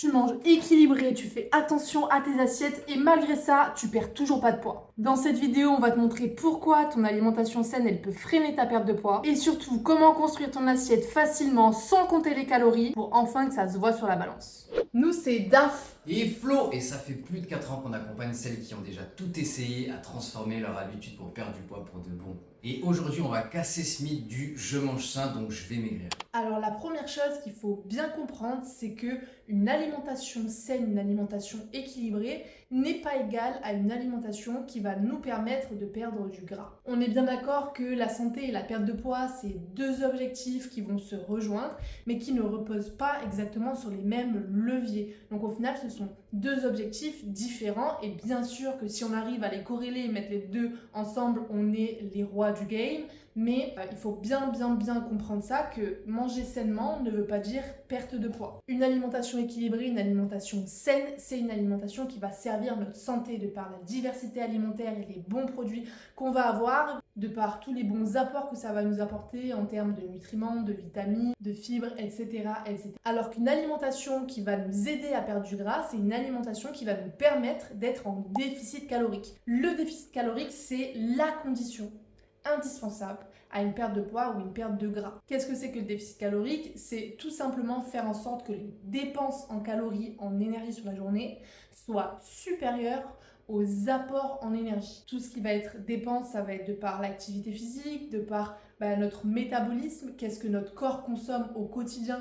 Tu manges équilibré, tu fais attention à tes assiettes et malgré ça, tu perds toujours pas de poids. Dans cette vidéo, on va te montrer pourquoi ton alimentation saine, elle peut freiner ta perte de poids et surtout comment construire ton assiette facilement sans compter les calories pour enfin que ça se voit sur la balance. Nous, c'est DAF. Et Flo, et ça fait plus de 4 ans qu'on accompagne celles qui ont déjà tout essayé à transformer leur habitude pour perdre du poids pour de bon. Et aujourd'hui, on va casser ce mythe du je mange sain donc je vais maigrir. Alors la première chose qu'il faut bien comprendre, c'est que une alimentation saine, une alimentation équilibrée n'est pas égale à une alimentation qui va nous permettre de perdre du gras. On est bien d'accord que la santé et la perte de poids, c'est deux objectifs qui vont se rejoindre, mais qui ne reposent pas exactement sur les mêmes leviers. Donc au final, ce sont deux objectifs différents et bien sûr que si on arrive à les corréler et mettre les deux ensemble, on est les rois du game. Mais il faut bien comprendre ça, que manger sainement ne veut pas dire perte de poids. Une alimentation équilibrée, une alimentation saine, c'est une alimentation qui va servir notre santé de par la diversité alimentaire et les bons produits qu'on va avoir, de par tous les bons apports que ça va nous apporter en termes de nutriments, de vitamines, de fibres, etc. etc. Alors qu'une alimentation qui va nous aider à perdre du gras, c'est une alimentation qui va nous permettre d'être en déficit calorique. Le déficit calorique, c'est la condition indispensable à une perte de poids ou une perte de gras. Qu'est-ce que c'est que le déficit calorique? C'est tout simplement faire en sorte que les dépenses en calories, en énergie sur la journée, soient supérieures aux apports en énergie. Tout ce qui va être dépense, ça va être de par l'activité physique, de par notre métabolisme, qu'est-ce que notre corps consomme au quotidien,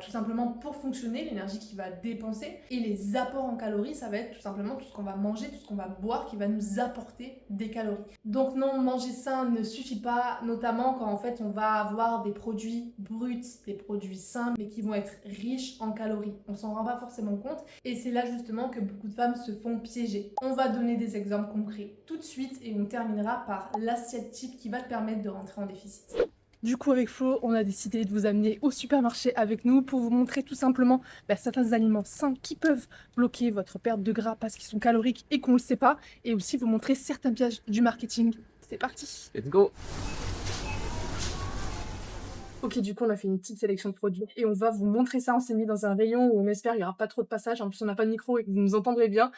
tout simplement pour fonctionner, l'énergie qu'il va dépenser. Et les apports en calories, ça va être tout simplement tout ce qu'on va manger, tout ce qu'on va boire qui va nous apporter des calories. Donc non, manger sain ne suffit pas, notamment quand en fait on va avoir des produits bruts, des produits sains, mais qui vont être riches en calories. On s'en rend pas forcément compte et c'est là justement que beaucoup de femmes se font piéger. On va donner des exemples concrets tout de suite et on terminera par l'assiette type qui va te permettre de rentrer en déficit. Du coup, avec Flo, on a décidé de vous amener au supermarché avec nous pour vous montrer tout simplement certains aliments sains qui peuvent bloquer votre perte de gras parce qu'ils sont caloriques et qu'on ne le sait pas, et aussi vous montrer certains pièges du marketing. C'est parti! Let's go. Ok, du coup, on a fait une petite sélection de produits et on va vous montrer ça. On s'est mis dans un rayon où on espère qu'il n'y aura pas trop de passages. En plus, on n'a pas de micro et que vous nous entendrez bien.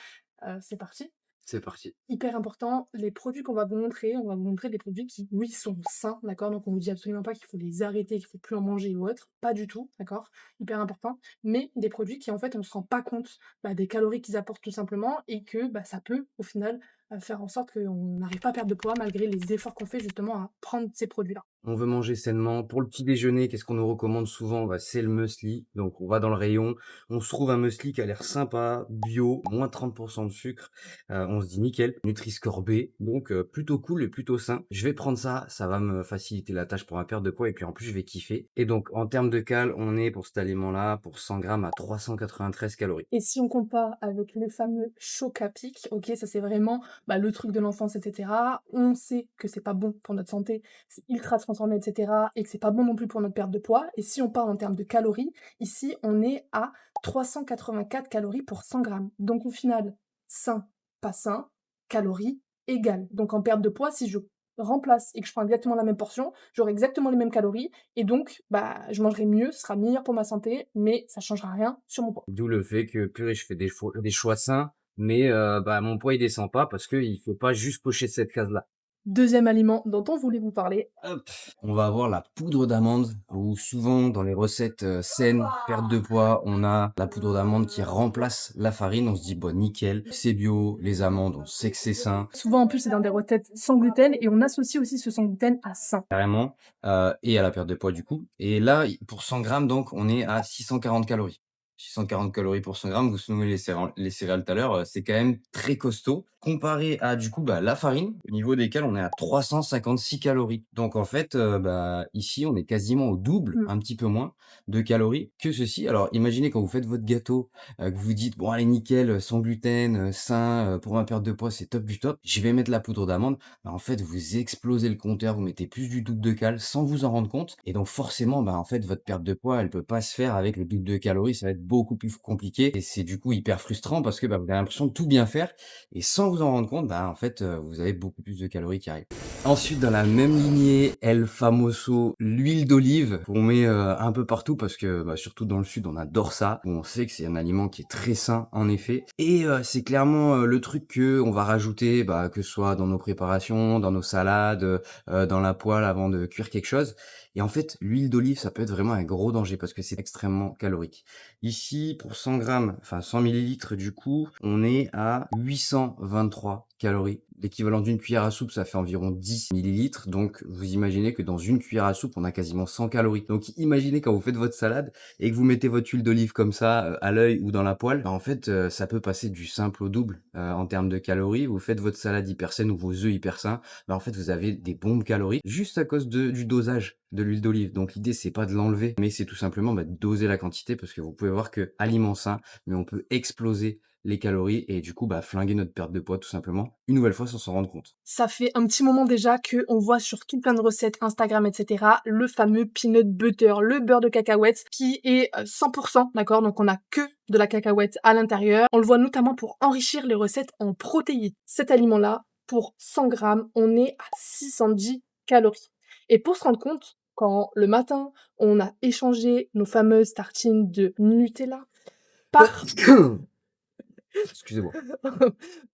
C'est parti! C'est parti. Hyper important, les produits qu'on va vous montrer, on va vous montrer des produits qui, oui, sont sains, d'accord? Donc on vous dit absolument pas qu'il faut les arrêter, qu'il faut plus en manger ou autre, pas du tout, d'accord? Hyper important, mais des produits qui en fait on se rend pas compte des calories qu'ils apportent tout simplement et que ça peut au final faire en sorte qu'on n'arrive pas à perdre de poids malgré les efforts qu'on fait justement à prendre ces produits-là. On veut manger sainement. Pour le petit déjeuner, qu'est-ce qu'on nous recommande souvent? C'est le muesli. Donc, on va dans le rayon, on se trouve un muesli qui a l'air sympa, bio, moins 30% de sucre. On se dit nickel, Nutri-Score B, donc plutôt cool et plutôt sain. Je vais prendre ça, ça va me faciliter la tâche pour ma perte de poids et puis en plus, je vais kiffer. Et donc, en termes de calories, on est pour cet aliment-là, pour 100 grammes à 393 calories. Et si on compare avec le fameux choc à pic, ok, ça c'est vraiment le truc de l'enfance, etc. On sait que c'est pas bon pour notre santé, c'est ultra transformé, etc. Et que c'est pas bon non plus pour notre perte de poids. Et si on parle en termes de calories, ici on est à 384 calories pour 100 grammes. Donc au final, sain, pas sain, calories égales. Donc en perte de poids, si je remplace et que je prends exactement la même portion, j'aurai exactement les mêmes calories et donc je mangerai mieux, ce sera meilleur pour ma santé, mais ça changera rien sur mon poids. D'où le fait que, purée, je fais des choix sains, mais mon poids, il descend pas parce qu'il faut pas juste cocher cette case-là. Deuxième aliment dont on voulait vous parler. Hop, on va avoir la poudre d'amande, où souvent dans les recettes saines, perte de poids, on a la poudre d'amande qui remplace la farine. On se dit, bon, nickel, c'est bio, les amandes, on sait que c'est sain, Souvent en plus c'est dans des recettes sans gluten et on associe aussi ce sans gluten à sain. carrément, et à la perte de poids du coup. Et là, pour 100 grammes, donc, on est à 640 calories. 640 calories pour 100 grammes, vous souvenez les céréales tout à l'heure, c'est quand même très costaud. Comparé à du coup la farine, au niveau desquelles on est à 356 calories. Donc en fait, ici on est quasiment au double, Mmh. un petit peu moins de calories que ceci. Alors imaginez quand vous faites votre gâteau, que vous dites: «Bon allez nickel, sans gluten, sain, pour ma perte de poids, c'est top du top. Je vais mettre la poudre d'amande». En fait, vous explosez le compteur, vous mettez plus du double de calories sans vous en rendre compte et donc forcément, en fait, votre perte de poids, elle peut pas se faire avec le double de calories, ça va être être beaucoup plus compliqué et c'est du coup hyper frustrant parce que, bah, vous avez l'impression de tout bien faire et sans vous en rendre compte, bah, en fait, vous avez beaucoup plus de calories qui arrivent. Ensuite, dans la même lignée, El Famoso, l'huile d'olive qu'on met, un peu partout parce que, bah, surtout dans le sud, on adore ça. On sait que c'est un aliment qui est très sain, en effet et c'est clairement, le truc qu'on va rajouter, bah, que ce soit dans nos préparations, dans nos salades, dans la poêle avant de cuire quelque chose et en fait, l'huile d'olive, ça peut être vraiment un gros danger parce que c'est extrêmement calorique. Ici, pour 100 grammes, enfin 100 millilitres du coup, on est à 823 calories. L'équivalent d'une cuillère à soupe, ça fait environ 10 millilitres. Donc, vous imaginez que dans une cuillère à soupe, on a quasiment 100 calories. Donc, imaginez quand vous faites votre salade et que vous mettez votre huile d'olive comme ça, à l'œil ou dans la poêle, bah, en fait, ça peut passer du simple au double, en termes de calories. Vous faites votre salade hyper saine ou vos œufs hyper sains, bah, en fait, vous avez des bombes calories juste à cause du dosage de l'huile d'olive. Donc, l'idée, c'est pas de l'enlever, mais c'est tout simplement, bah, de doser la quantité parce que vous pouvez voir que aliment sain, mais on peut exploser les calories et du coup, bah, flinguer notre perte de poids tout simplement, une nouvelle fois sans s'en rendre compte. Ça fait un petit moment déjà que on voit sur tout plein de recettes Instagram, etc., le fameux peanut butter, le beurre de cacahuète qui est 100%, d'accord? Donc on a que de la cacahuète à l'intérieur. On le voit notamment pour enrichir les recettes en protéines. Cet aliment-là, pour 100 grammes, on est à 610 calories. Et pour se rendre compte, quand le matin, on a échangé nos fameuses tartines de Nutella par Excusez-moi.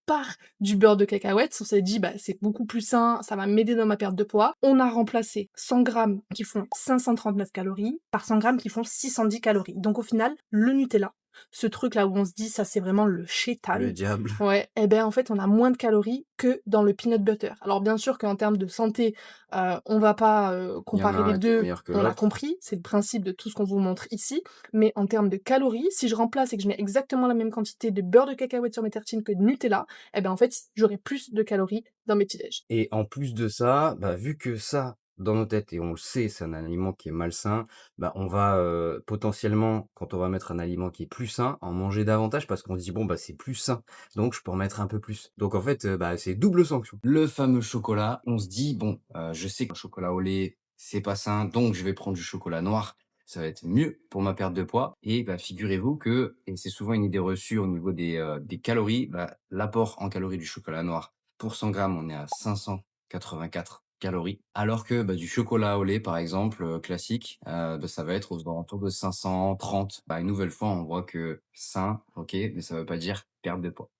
par du beurre de cacahuète. On s'est dit, bah, c'est beaucoup plus sain, ça va m'aider dans ma perte de poids. On a remplacé 100 grammes qui font 539 calories par 100 grammes qui font 610 calories. Donc au final, le Nutella, ce truc là où on se dit, ça c'est vraiment le Le chétan. diable. Ouais, et ben en fait, on a moins de calories que dans le peanut butter. Alors bien sûr qu'en termes de santé, on va pas Il y en a comparer les un qui est deux. meilleur que On l'a l'autre. compris, c'est le principe de tout ce qu'on vous montre ici. Mais en termes de calories, si je remplace et que je mets exactement la même quantité de beurre de cacahuète sur mes tartines que de Nutella, eh ben en fait, j'aurai plus de calories dans mes petits-déj. Et en plus de ça, bah, vu que ça, dans nos têtes et on le sait, c'est un aliment qui est malsain, bah, on va, potentiellement, quand on va mettre un aliment qui est plus sain, en manger davantage parce qu'on se dit: «Bon, bah, c'est plus sain, donc je peux en mettre un peu plus». Donc en fait, bah, c'est double sanction. Le fameux chocolat, on se dit: «Bon, je sais que le chocolat au lait, c'est pas sain, donc je vais prendre du chocolat noir, ça va être mieux pour ma perte de poids» et bah, figurez-vous que et c'est souvent une idée reçue au niveau des calories, bah, l'apport en calories du chocolat noir pour 100 grammes, on est à 584 calories, alors que, bah, du chocolat au lait, par exemple, classique, bah, ça va être aux alentours de 530. Bah, une nouvelle fois, on voit que sain, OK, mais ça veut pas dire perte de poids.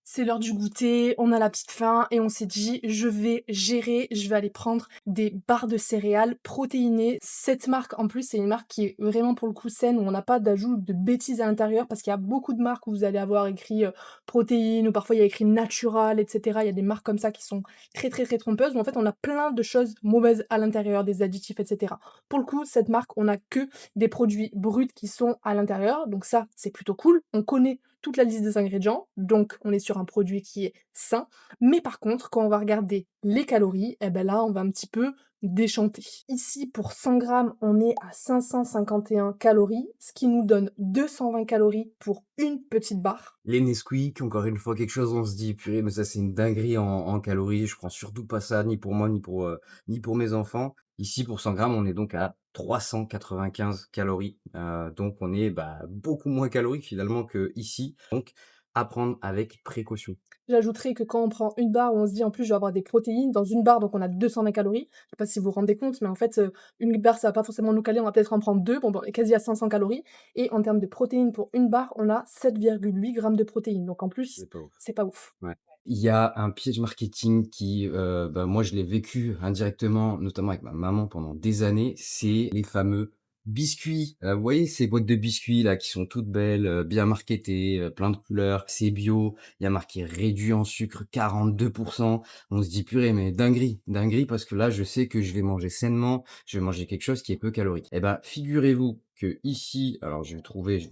C'est l'heure du goûter, on a la petite faim et on s'est dit: «Je vais gérer, je vais aller prendre des barres de céréales protéinées». Cette marque, en plus, c'est une marque qui est vraiment pour le coup saine, où on n'a pas d'ajout de bêtises à l'intérieur parce qu'il y a beaucoup de marques où vous allez avoir écrit, protéines ou parfois il y a écrit natural et cetera. Il y a des marques comme ça qui sont très, très, très trompeuses où en fait on a plein de choses mauvaises à l'intérieur, des additifs et cetera. Pour le coup, cette marque, on a que des produits bruts qui sont à l'intérieur, donc ça, c'est plutôt cool. On connaît toute la liste des ingrédients, donc on est sur un produit qui est sain. Mais par contre, quand on va regarder les calories, eh ben là, on va un petit peu déchanter. Ici, pour 100 grammes, on est à 551 calories, ce qui nous donne 220 calories pour une petite barre. Les Nesquik, encore une fois, quelque chose, on se dit: «Purée, mais ça, c'est une dinguerie en calories, je prends surtout pas ça, ni pour moi, ni pour mes enfants». Ici, pour 100 grammes, on est donc à 395 calories, donc on est, bah, beaucoup moins calorique finalement qu'ici, donc à prendre avec précaution. J'ajouterais que quand on prend une barre où on se dit en plus je vais avoir des protéines, dans une barre donc on a 220 calories. Je sais pas si vous vous rendez compte, mais en fait, une barre ça va pas forcément nous caler, on va peut-être en prendre 2, bon, on est quasi à 500 calories et en termes de protéines pour une barre, on a 7,8 grammes de protéines. Donc en plus, C'est pas ouf. c'est pas ouf. Ouais. Il y a un piège marketing qui, bah, moi je l'ai vécu indirectement, notamment avec ma maman pendant des années, c'est les fameux biscuits. Vous voyez ces boîtes de biscuits là qui sont toutes belles, bien marketées, plein de couleurs, c'est bio, il y a marqué réduit en sucre 42. On se dit: «Purée, mais dinguerie, dinguerie» parce que là je sais que je vais manger sainement, je vais manger quelque chose qui est peu calorique. Et ben, figurez-vous que ici, alors je vais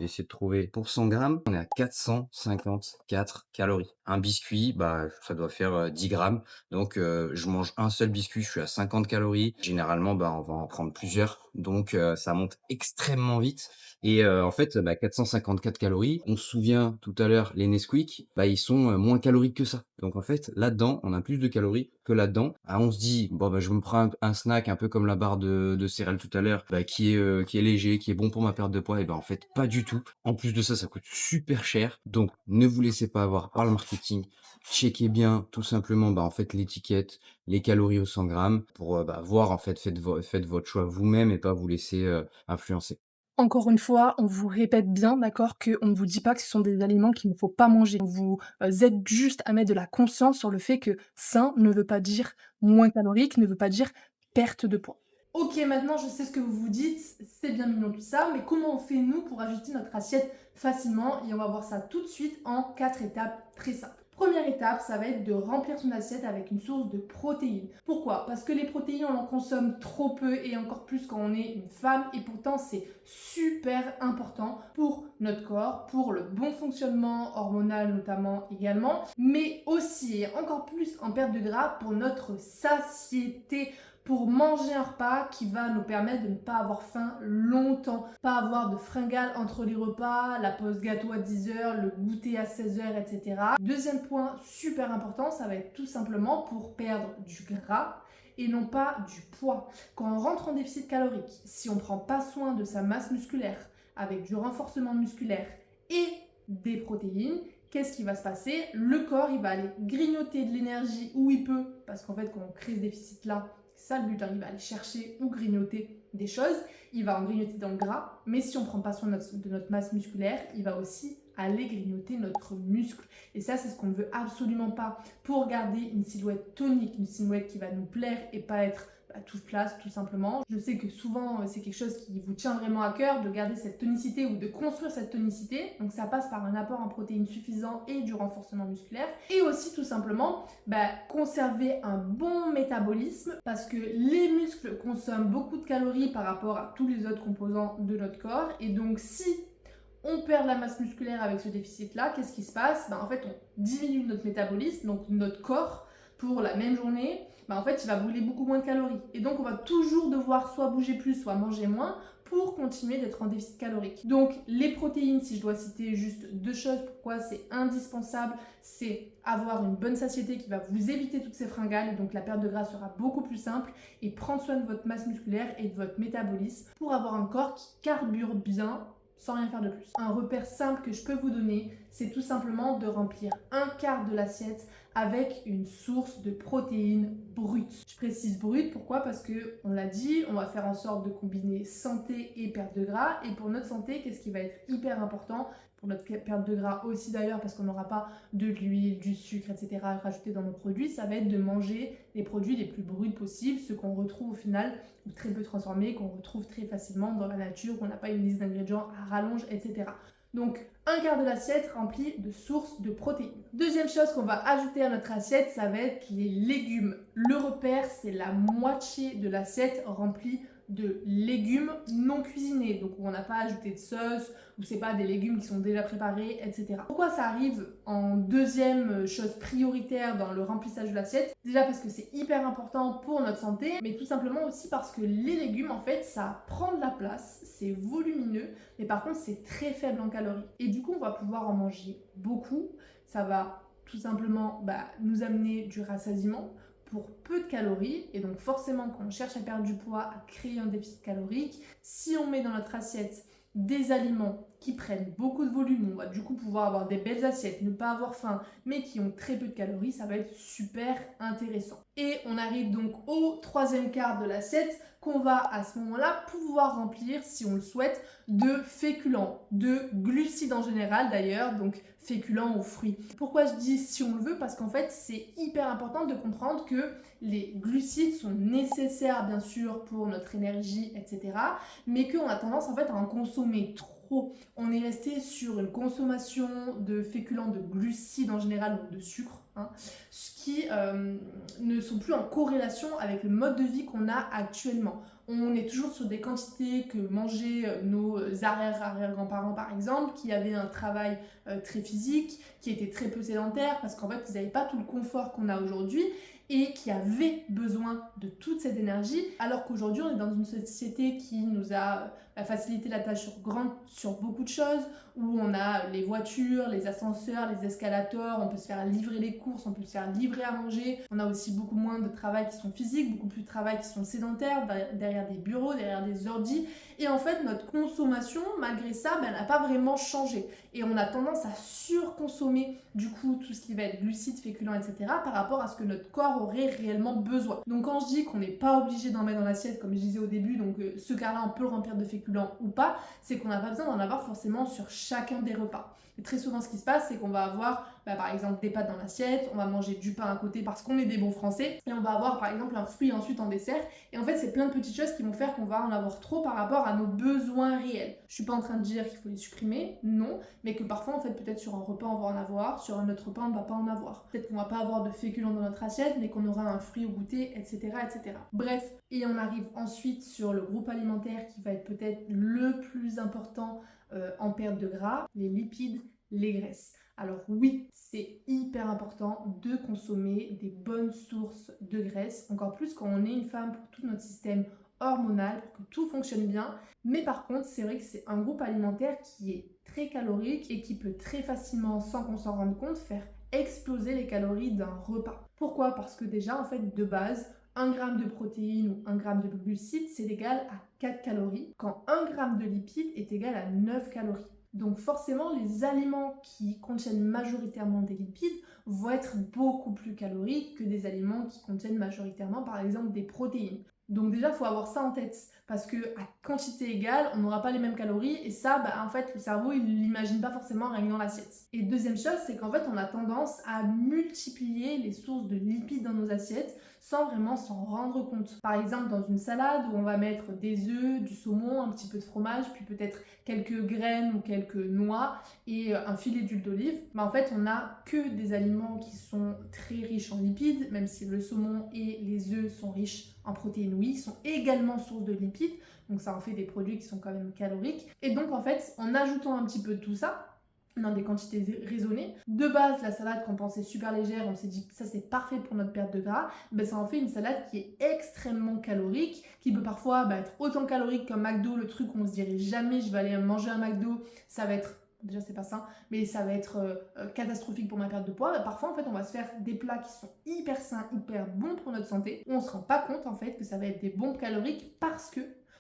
essayer de trouver pour 100 grammes, on est à 454 calories. Un biscuit, bah, ça doit faire 10 grammes. Donc, je mange un seul biscuit, je suis à 50 calories. Généralement, bah, on va en prendre plusieurs. Donc, ça monte extrêmement vite. Et en fait, bah, 454 calories. On se souvient tout à l'heure, les Nesquik, bah, ils sont moins caloriques que ça. Donc en fait, là-dedans, on a plus de calories que là-dedans. Ah, on se dit: «Bon, bah, je me prends un snack un peu comme la barre de céréales tout à l'heure, bah, qui est léger, qui est bon pour ma perte de poids» et ben, en fait, pas du tout. En plus de ça, ça coûte super cher. Donc ne vous laissez pas avoir par le marketing. Checkez bien tout simplement, bah, en fait, l'étiquette, les calories au 100 grammes pour, bah, voir en fait, faites votre choix vous-même et pas vous laisser, influencer. Encore une fois, on vous répète bien, d'accord, qu'on ne vous dit pas que ce sont des aliments qu'il ne faut pas manger. On vous aide juste à mettre de la conscience sur le fait que sain ne veut pas dire moins calorique, ne veut pas dire perte de poids. Ok, maintenant je sais ce que vous vous dites, c'est bien mignon tout ça, mais comment on fait nous pour ajuster notre assiette facilement? Et on va voir ça tout de suite en 4 étapes très simples. Première étape, ça va être de remplir son assiette avec une source de protéines. Pourquoi? Parce que les protéines, on en consomme trop peu et encore plus quand on est une femme et pourtant c'est super important pour notre corps, pour le bon fonctionnement hormonal notamment également, mais aussi et encore plus en perte de gras pour notre satiété, pour manger un repas qui va nous permettre de ne pas avoir faim longtemps, pas avoir de fringales entre les repas, la pause gâteau à 10h, le goûter à 16h, etc. Deuxième point super important, ça va être tout simplement pour perdre du gras et non pas du poids. Quand on rentre en déficit calorique, si on ne prend pas soin de sa masse musculaire avec du renforcement musculaire et des protéines, qu'est-ce qui va se passer? Le corps, il va aller grignoter de l'énergie où il peut, parce qu'en fait, quand on crée ce déficit-là, c'est ça le but, hein, il va aller chercher ou grignoter des choses, il va en grignoter dans le gras, mais si on ne prend pas soin de notre masse musculaire, il va aussi aller grignoter notre muscle. Et ça, c'est ce qu'on ne veut absolument pas pour garder une silhouette tonique, une silhouette qui va nous plaire et pas être toute place tout simplement. Je sais que souvent c'est quelque chose qui vous tient vraiment à cœur de garder cette tonicité ou de construire cette tonicité, donc ça passe par un apport en protéines suffisant et du renforcement musculaire et aussi tout simplement conserver un bon métabolisme parce que les muscles consomment beaucoup de calories par rapport à tous les autres composants de notre corps et donc si on perd la masse musculaire avec ce déficit-là, qu'est-ce qui se passe? En fait, on diminue notre métabolisme, donc notre corps, pour la même journée, en fait, il va brûler beaucoup moins de calories. Et donc, on va toujours devoir soit bouger plus, soit manger moins pour continuer d'être en déficit calorique. Donc, les protéines, si je dois citer juste deux choses, pourquoi c'est indispensable, c'est avoir une bonne satiété qui va vous éviter toutes ces fringales, et donc la perte de gras sera beaucoup plus simple, et prendre soin de votre masse musculaire et de votre métabolisme pour avoir un corps qui carbure bien, sans rien faire de plus. Un repère simple que je peux vous donner, c'est tout simplement de remplir un quart de l'assiette avec une source de protéines brutes. Je précise brutes, pourquoi? Parce que, on l'a dit, on va faire en sorte de combiner santé et perte de gras. Et pour notre santé, qu'est-ce qui va être hyper important? Pour notre perte de gras aussi d'ailleurs, parce qu'on n'aura pas de l'huile, du sucre, etc. rajoutés dans nos produits, ça va être de manger les produits les plus bruts possibles, ceux qu'on retrouve au final, ou très peu transformés, qu'on retrouve très facilement dans la nature, qu'on n'a pas une liste d'ingrédients à rallonge, etc. Donc, un quart de l'assiette rempli de sources de protéines. Deuxième chose qu'on va ajouter à notre assiette, ça va être les légumes. Le repère, c'est la moitié de l'assiette remplie de légumes non cuisinés, donc où on n'a pas ajouté de sauce, où c'est pas des légumes qui sont déjà préparés, etc. Pourquoi ça arrive en deuxième chose prioritaire dans le remplissage de l'assiette? Déjà parce que c'est hyper important pour notre santé, mais tout simplement aussi parce que les légumes, en fait, ça prend de la place, c'est volumineux, mais par contre, c'est très faible en calories. Et du coup, on va pouvoir en manger beaucoup, ça va tout simplement nous amener du rassasiement, pour peu de calories, et donc forcément quand on cherche à perdre du poids, à créer un déficit calorique, si on met dans notre assiette des aliments qui prennent beaucoup de volume, on va du coup pouvoir avoir des belles assiettes, ne pas avoir faim, mais qui ont très peu de calories, ça va être super intéressant. Et on arrive donc au troisième quart de l'assiette qu'on va à ce moment-là pouvoir remplir, si on le souhaite, de féculents, de glucides en général d'ailleurs, donc féculents ou fruits. Pourquoi je dis si on le veut? Parce qu'en fait, c'est hyper important de comprendre que les glucides sont nécessaires bien sûr pour notre énergie, etc. Mais qu'on a tendance en fait à en consommer trop. On est resté sur une consommation de féculents, de glucides en général, ou de sucre, ce qui ne sont plus en corrélation avec le mode de vie qu'on a actuellement. On est toujours sur des quantités que mangeaient nos arrière-grands-parents par exemple, qui avaient un travail très physique, qui étaient très peu sédentaires, parce qu'en fait ils n'avaient pas tout le confort qu'on a aujourd'hui, et qui avaient besoin de toute cette énergie, alors qu'aujourd'hui on est dans une société qui nous a faciliter la tâche sur beaucoup de choses, où on a les voitures, les ascenseurs, les escalators, on peut se faire livrer les courses, on peut se faire livrer à manger. On a aussi beaucoup moins de travail qui sont physiques, beaucoup plus de travail qui sont sédentaires, derrière des bureaux, derrière des ordis. Et en fait, notre consommation, malgré ça, elle n'a pas vraiment changé. Et on a tendance à surconsommer, du coup, tout ce qui va être glucides, féculents, etc. par rapport à ce que notre corps aurait réellement besoin. Donc quand je dis qu'on n'est pas obligé d'en mettre dans l'assiette, comme je disais au début, donc ce quart-là, on peut le remplir de féculents ou pas, c'est qu'on n'a pas besoin d'en avoir forcément sur chacun des repas. Et très souvent, ce qui se passe, c'est qu'on va avoir, par exemple, des pâtes dans l'assiette, on va manger du pain à côté parce qu'on est des bons Français, et on va avoir, par exemple, un fruit ensuite en dessert. Et en fait, c'est plein de petites choses qui vont faire qu'on va en avoir trop par rapport à nos besoins réels. Je suis pas en train de dire qu'il faut les supprimer, non, mais que parfois, en fait, peut-être sur un repas, on va en avoir, sur un autre repas, on ne va pas en avoir. Peut-être qu'on va pas avoir de féculents dans notre assiette, mais qu'on aura un fruit au goûter, etc., etc. Bref, et on arrive ensuite sur le groupe alimentaire qui va être peut-être le plus important en perte de gras, les lipides, les graisses. Alors oui, c'est hyper important de consommer des bonnes sources de graisse, encore plus quand on est une femme pour tout notre système hormonal, pour que tout fonctionne bien. Mais par contre, c'est vrai que c'est un groupe alimentaire qui est très calorique et qui peut très facilement, sans qu'on s'en rende compte, faire exploser les calories d'un repas. Pourquoi ? Parce que déjà, en fait, de base, 1 gramme de protéines ou 1 gramme de glucides, c'est égal à 4 calories, quand 1 gramme de lipides est égal à 9 calories. Donc forcément, les aliments qui contiennent majoritairement des lipides vont être beaucoup plus caloriques que des aliments qui contiennent majoritairement, par exemple, des protéines. Donc déjà, il faut avoir ça en tête, parce que à quantité égale, on n'aura pas les mêmes calories, et ça, en fait, le cerveau, il l'imagine pas forcément rien que dans l'assiette. Et deuxième chose, c'est qu'en fait, on a tendance à multiplier les sources de lipides dans nos assiettes, sans vraiment s'en rendre compte. Par exemple, dans une salade où on va mettre des œufs, du saumon, un petit peu de fromage, puis peut-être quelques graines ou quelques noix et un filet d'huile d'olive, en fait, on n'a que des aliments qui sont très riches en lipides, même si le saumon et les œufs sont riches en protéines, oui, sont également source de lipides, donc ça en fait des produits qui sont quand même caloriques. Et donc, en fait, en ajoutant un petit peu de tout ça, dans des quantités raisonnées. De base, la salade qu'on pensait super légère, on s'est dit que ça c'est parfait pour notre perte de gras, ça en fait une salade qui est extrêmement calorique, qui peut parfois être autant calorique qu'un McDo, le truc où on se dirait jamais je vais aller manger un McDo, ça va être, déjà c'est pas sain, mais ça va être catastrophique pour ma perte de poids. Parfois en fait on va se faire des plats qui sont hyper sains, hyper bons pour notre santé, où on se rend pas compte en fait que ça va être des bombes caloriques parce que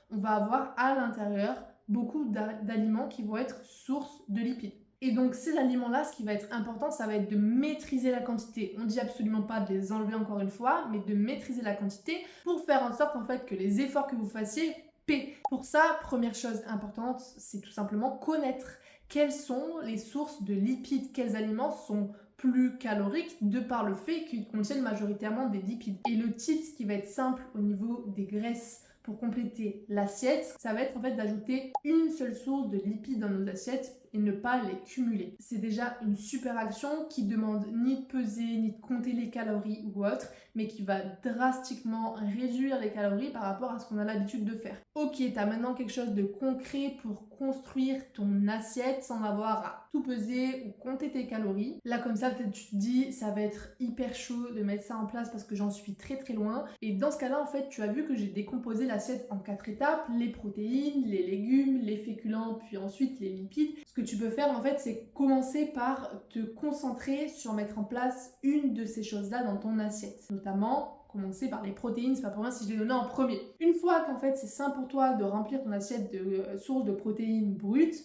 on va avoir à l'intérieur beaucoup d'aliments qui vont être source de lipides. Et donc ces aliments-là, ce qui va être important, ça va être de maîtriser la quantité. On dit absolument pas de les enlever encore une fois, mais de maîtriser la quantité pour faire en sorte en fait que les efforts que vous fassiez paient. Pour ça, première chose importante, c'est tout simplement connaître quelles sont les sources de lipides, quels aliments sont plus caloriques de par le fait qu'ils contiennent majoritairement des lipides. Et le tip, ce qui va être simple au niveau des graisses, pour compléter l'assiette, ça va être en fait d'ajouter une seule source de lipides dans nos assiettes et ne pas les cumuler. C'est déjà une super action qui demande ni de peser, ni de compter les calories ou autre, mais qui va drastiquement réduire les calories par rapport à ce qu'on a l'habitude de faire. Ok, t'as maintenant quelque chose de concret pour construire ton assiette sans avoir à tout peser ou compter tes calories. Là comme ça, peut-être tu te dis, ça va être hyper chaud de mettre ça en place parce que j'en suis très très loin. Et dans ce cas-là, en fait, tu as vu que j'ai décomposé l'assiette en 4 étapes, les protéines, les légumes, les féculents, puis ensuite les lipides. Ce que tu peux faire en fait, c'est commencer par te concentrer sur mettre en place une de ces choses-là dans ton assiette. Notamment, commencer par les protéines, c'est pas pour moi si je les donnais en premier. Une fois qu'en fait c'est sain pour toi de remplir ton assiette de sources de protéines brutes,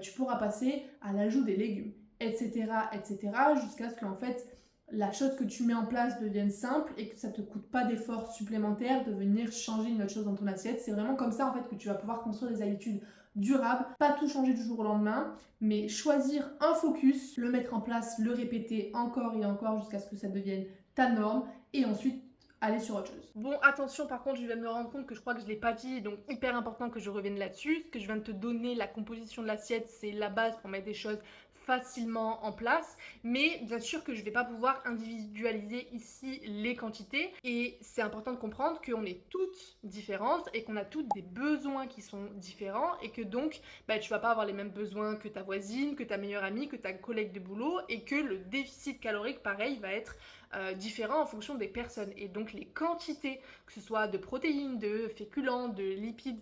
tu pourras passer à l'ajout des légumes, etc., etc., jusqu'à ce qu'en fait la chose que tu mets en place devienne simple et que ça te coûte pas d'efforts supplémentaires de venir changer une autre chose dans ton assiette. C'est vraiment comme ça en fait que tu vas pouvoir construire des habitudes durables, pas tout changer du jour au lendemain, mais choisir un focus, le mettre en place, le répéter encore et encore jusqu'à ce que ça devienne ta norme et ensuite aller sur autre chose. Bon, attention, par contre, je viens de me rendre compte que je crois que je l'ai pas dit, donc hyper important que je revienne là-dessus. Ce que je viens de te donner, la composition de l'assiette, c'est la base pour mettre des choses facilement en place, mais bien sûr que je vais pas pouvoir individualiser ici les quantités et c'est important de comprendre qu'on est toutes différentes et qu'on a toutes des besoins qui sont différents et que donc tu vas pas avoir les mêmes besoins que ta voisine, que ta meilleure amie, que ta collègue de boulot et que le déficit calorique pareil va être différent en fonction des personnes et donc les quantités, que ce soit de protéines, de féculents, de lipides,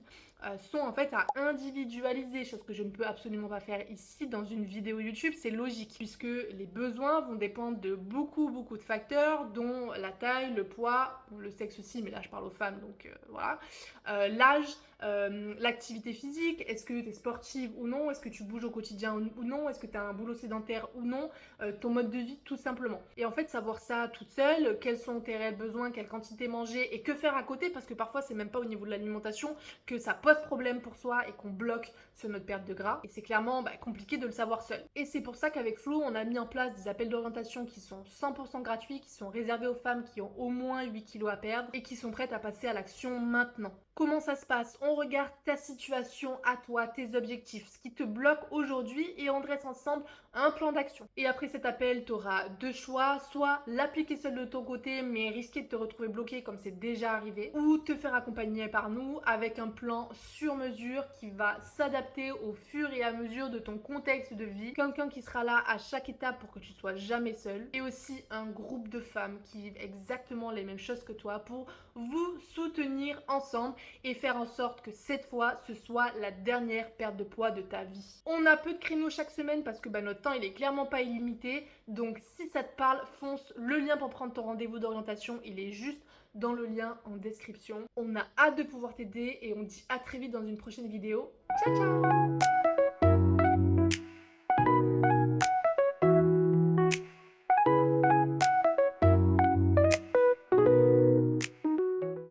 sont en fait à individualiser, chose que je ne peux absolument pas faire ici dans une vidéo YouTube, c'est logique, puisque les besoins vont dépendre de beaucoup de facteurs, dont la taille, le poids, le sexe aussi, mais là je parle aux femmes, donc voilà, l'âge, l'activité physique, est-ce que tu es sportive ou non, est-ce que tu bouges au quotidien ou non, est-ce que tu as un boulot sédentaire ou non, ton mode de vie tout simplement. Et en fait savoir ça toute seule, quels sont tes réels besoins, quelle quantité manger et que faire à côté, parce que parfois c'est même pas au niveau de l'alimentation que ça pose problème pour soi et qu'on bloque sur notre perte de gras, et c'est clairement compliqué de le savoir seul. Et c'est pour ça qu'avec Flo on a mis en place des appels d'orientation qui sont 100% gratuits, qui sont réservés aux femmes qui ont au moins 8 kilos à perdre et qui sont prêtes à passer à l'action maintenant. Comment ça se passe? On regarde ta situation à toi, tes objectifs, ce qui te bloque aujourd'hui, et on dresse ensemble un plan d'action. Et après cet appel, tu auras deux choix, soit l'appliquer seul de ton côté mais risquer de te retrouver bloqué comme c'est déjà arrivé, ou te faire accompagner par nous avec un plan sur mesure qui va s'adapter au fur et à mesure de ton contexte de vie, quelqu'un qui sera là à chaque étape pour que tu sois jamais seul, et aussi un groupe de femmes qui vivent exactement les mêmes choses que toi pour vous soutenir ensemble et faire en sorte que cette fois ce soit la dernière perte de poids de ta vie. On a peu de créneaux chaque semaine parce que notre temps il est clairement pas illimité, donc si ça te parle, fonce. Le lien pour prendre ton rendez-vous d'orientation il est juste dans le lien en description. On a hâte de pouvoir t'aider et on dit à très vite dans une prochaine vidéo. Ciao ciao.